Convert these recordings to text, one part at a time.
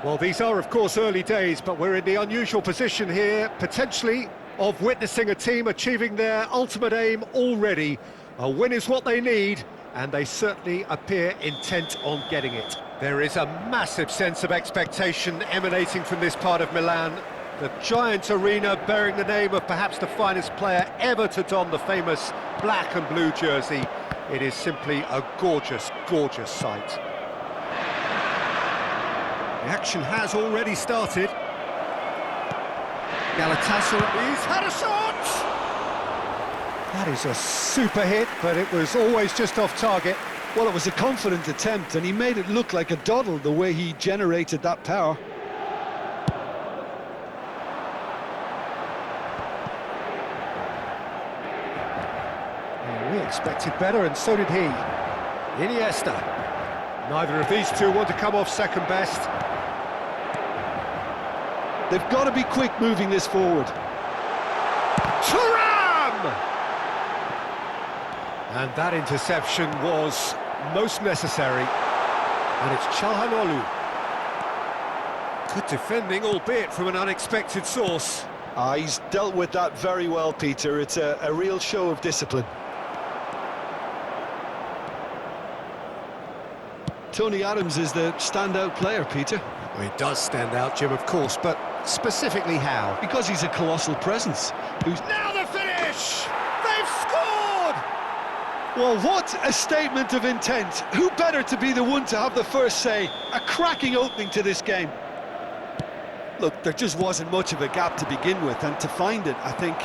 Well, these are, of course, early days, but we're in the unusual position here, potentially, of witnessing a team achieving their ultimate aim already. A win is what they need, and they certainly appear intent on getting it. There is a massive sense of expectation emanating from this part of Milan. The giant arena bearing the name of perhaps the finest player ever to don the famous black and blue jersey. It is simply a gorgeous, gorgeous sight. The action has already started. Galatasaray, he's had a shot! That is a super hit, but it was always just off target. Well, it was a confident attempt, and he made it look like a doddle the way he generated that power. We expected better, and so did he. Iniesta. Neither of these two want to come off second best. They've got to be quick moving this forward. Thuram! And that interception was most necessary. And it's Çalhanoğlu. Good defending, albeit from an unexpected source. He's dealt with that very well, Peter. It's a real show of discipline. Tony Adams is the standout player, Peter. Well, he does stand out, Jim, of course, but specifically how? Because he's a colossal presence. Now the finish! They've scored! Well, what a statement of intent. Who better to be the one to have the first say? A cracking opening to this game. Look, there just wasn't much of a gap to begin with, and to find it, I think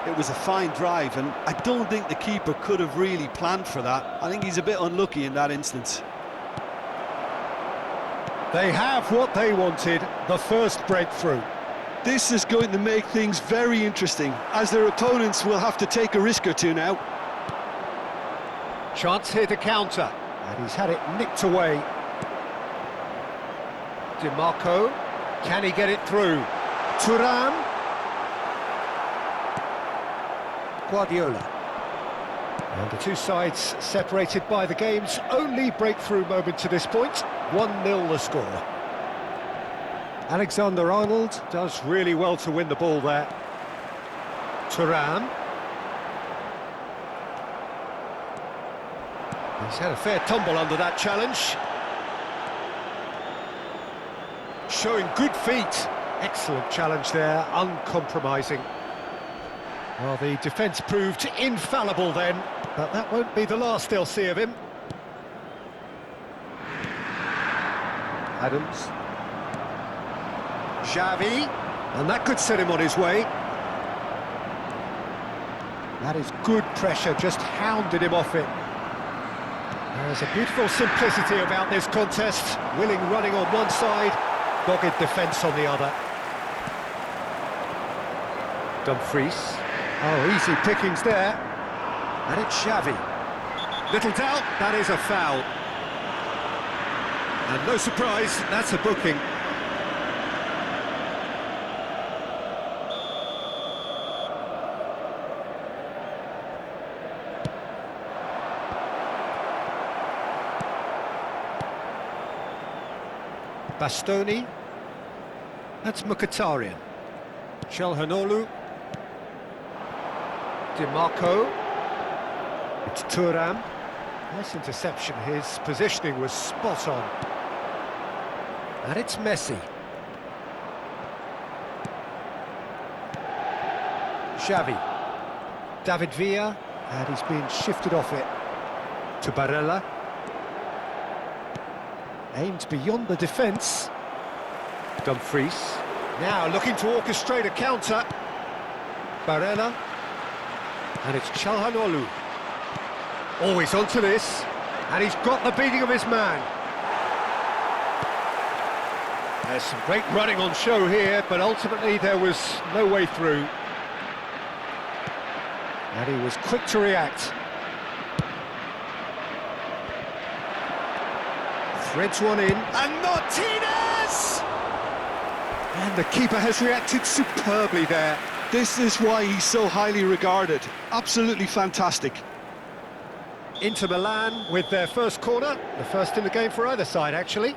it was a fine drive, and I don't think the keeper could have really planned for that. I think he's a bit unlucky in that instance. They have what they wanted, the first breakthrough. This is going to make things very interesting, as their opponents will have to take a risk or two now. Chance here to counter, and he's had it nicked away. Di Marco, can he get it through? Thuram. Guardiola. And the two sides separated by the game's only breakthrough moment to this point. 1-0 the score. Alexander-Arnold does really well to win the ball there. Thuram. He's had a fair tumble under that challenge. Showing good feet. Excellent challenge there, uncompromising. Well, the defence proved infallible then, but that won't be the last they'll see of him. Adams. Xavi, and that could set him on his way. That is good pressure, just hounded him off it. There's a beautiful simplicity about this contest. Willing running on one side, dogged defence on the other. Dumfries. Oh, easy pickings there. And it's Xavi. Little doubt, that is a foul. And no surprise, that's a booking. Bastoni. That's Mkhitaryan. Çalhanoğlu. Di Marco. It's Thuram. Nice interception, his positioning was spot on. And it's Messi. Xavi. David Villa, and he's been shifted off it. To Barella. Aimed beyond the defence. Dumfries. Now looking to orchestrate a counter. Barella. And it's Çalhanoğlu. Always onto this. And he's got the beating of his man. There's some great running on show here, but ultimately there was no way through. And he was quick to react. Threads one in, and Martinez! And the keeper has reacted superbly there. This is why he's so highly regarded. Absolutely fantastic. Inter Milan with their first corner, the first in the game for either side, actually.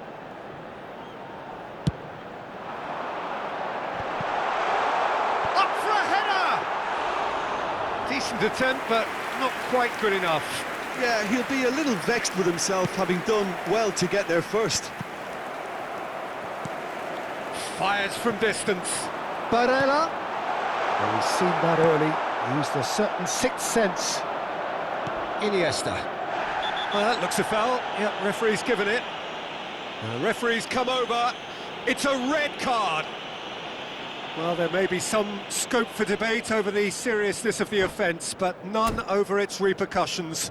Decent attempt, but not quite good enough. Yeah, he'll be a little vexed with himself, having done well to get there first. Fires from distance. Barella. Well, he's seen that early. He used a certain sixth sense. Iniesta. Well, that looks a foul. Yep, referee's given it. And the referee's come over. It's a red card. Well, there may be some scope for debate over the seriousness of the offence, but none over its repercussions.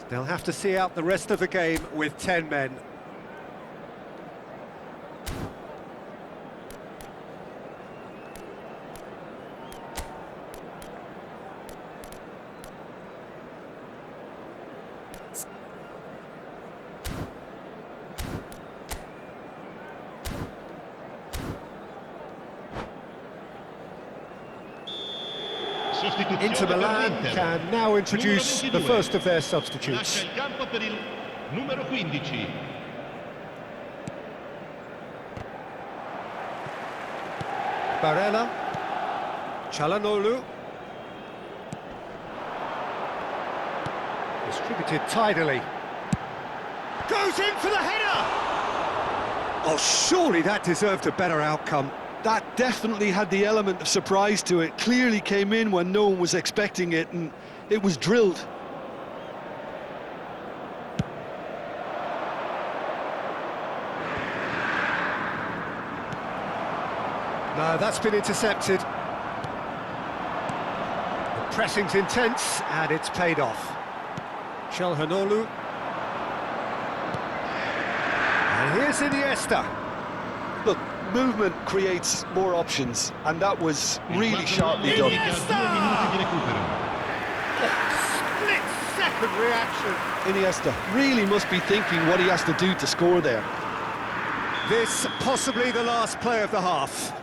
They'll have to see out the rest of the game with 10 men. Inter Milan can now introduce the first of their substitutes. Lascia il campo per il numero 15. Barella. Çalhanoğlu. Distributed tidily. Goes in for the header! Oh, surely that deserved a better outcome. That definitely had the element of surprise to it. Clearly came in when no one was expecting it, and it was drilled. No, that's been intercepted. The pressing's intense, and it's paid off. Çalhanoğlu. And here's Iniesta. Look, movement creates more options, and that was really sharply done. Split-second reaction. Iniesta really must be thinking what he has to do to score there. This possibly the last play of the half.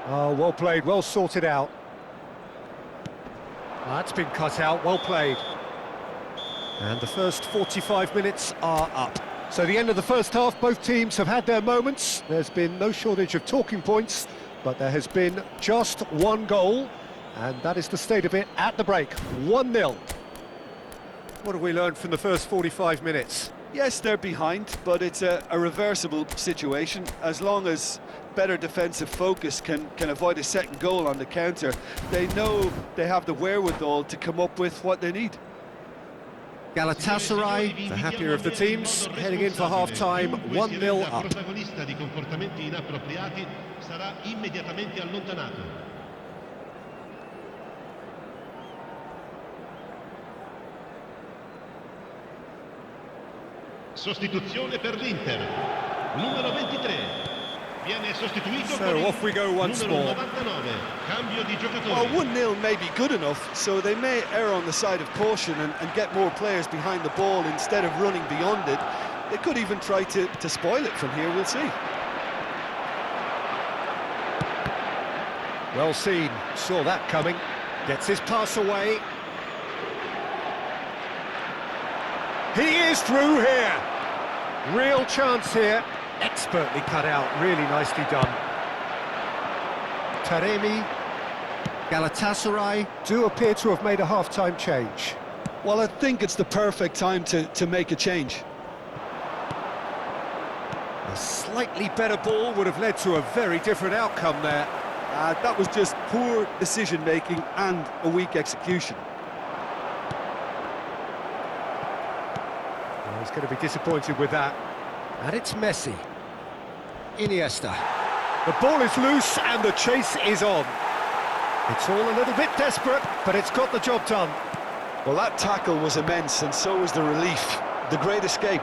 Oh, well played, well sorted out. That's been cut out, well played. And the first 45 minutes are up. So the end of the first half, both teams have had their moments. There's been no shortage of talking points, but there has been just one goal, and that is the state of it at the break, 1-0. What have we learned from the first 45 minutes? Yes, they're behind, but it's a reversible situation. As long as better defensive focus can avoid a second goal on the counter, they know they have the wherewithal to come up with what they need. Galatasaray, the happier of the teams, heading in for half-time, 1-0 up. Protagonista di comportamenti inappropriati sarà immediatamente allontanato. Sostituzione per l'Inter. Numero 23. Viene sostituito con il off we go once numero more. 99. Cambio di giocatore. Well, 1-0 may be good enough, so they may err on the side of caution and get more players behind the ball instead of running beyond it. They could even try to spoil it from here, we'll see. Well seen, saw that coming. Gets his pass away. He is through here. Real chance here. Expertly cut out, really nicely done. Taremi, Galatasaray do appear to have made a half-time change. Well, I think it's the perfect time to make a change. A slightly better ball would have led to a very different outcome there. That was just poor decision-making and a weak execution. Well, he's going to be disappointed with that. And it's Messi. Iniesta. The ball is loose and the chase is on. It's all a little bit desperate, but it's got the job done. Well, that tackle was immense, and so was the relief. The great escape.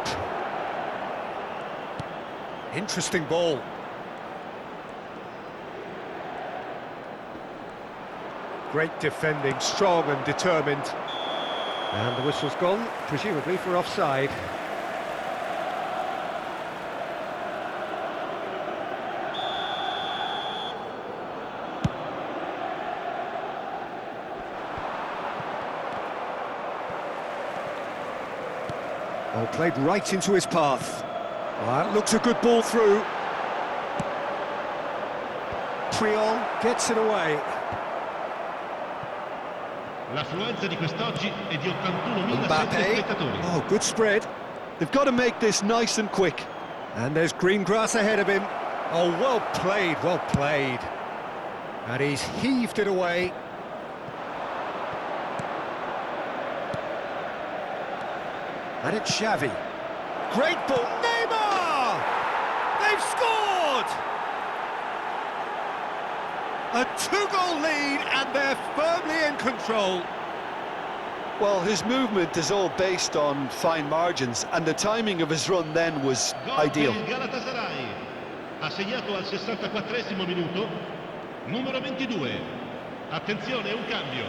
Interesting ball. Great defending, strong and determined. And the whistle's gone, presumably for offside. Oh, played right into his path. Well, that looks a good ball through. Puyol gets it away. L'affluenza di quest'oggi è di 81.000 Mbappe. spettatori. Oh, good spread. They've got to make this nice and quick. And there's green grass ahead of him. Oh, well played, well played. And he's heaved it away. And it's Xavi. Great ball. Neymar! They've scored! A two-goal lead, and they're firmly in control. Well, his movement is all based on fine margins, and the timing of his run then was Gol ideal. per il Galatasaray. Ha segnato al 64esimo minuto. Numero 22. Attenzione, un cambio.